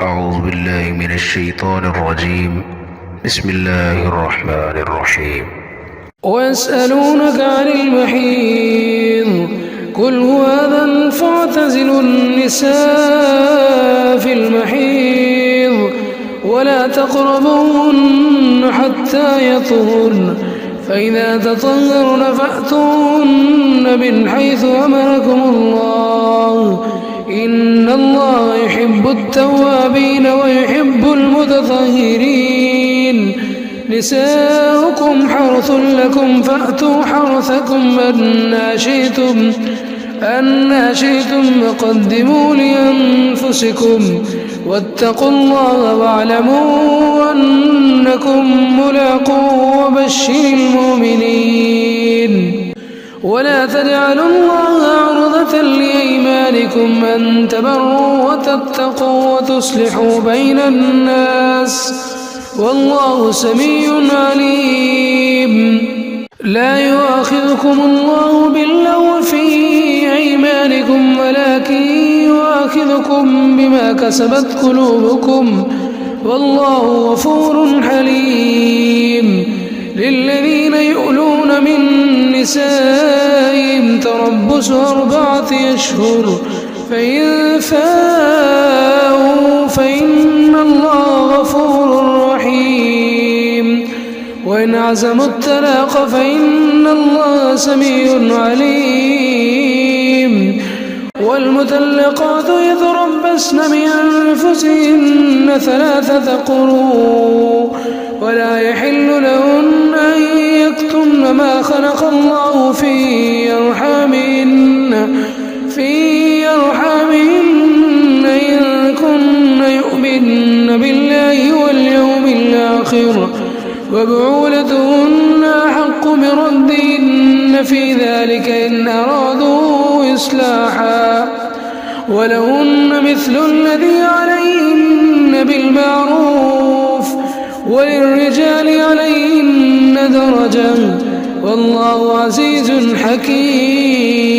أعوذ بالله من الشيطان الرجيم. بسم الله الرحمن الرحيم. ويسألونك عن المحيض قل هو أذى فاعتزلوا النساء في المحيض ولا تقربوهن حتى يطهرن فإذا تطهرن فأتوهن من حيث أمركم الله إن الله يحب التوابين ويحب المتطهرين. نساؤكم حرث لكم فأتوا حرثكم أنى شئتم وقدموا لأنفسكم واتقوا الله واعلموا أنكم ملاقوه وبشر المؤمنين. ولا تجعلوا الله عرضة لأيمانكم أن تبروا وتتقوا وتصلحوا بين الناس والله سميع عليم. لا يؤاخذكم الله باللغو في أيمانكم ولكن يؤاخذكم بما كسبت قلوبكم والله غفور حليم. للذين يؤلون من نسائهم تربص 4 أشهر فإن فاءوا فإن الله غفور رحيم. وإن عزموا الطلاق فإن الله سميع عليم. والمطلقات يتربصن بأنفسهن 3 قروء ولا يحل لهن أن يكتمن ما خلق الله في أرحامهن إن كن يؤمن بالله واليوم الآخر وبعولتهن أحق بردهن في ذلك إن أرادوا إصلاحا ولهن مثل الذي عليهن بالمعروف وللرجال عليهن درجة والله عزيز حكيم.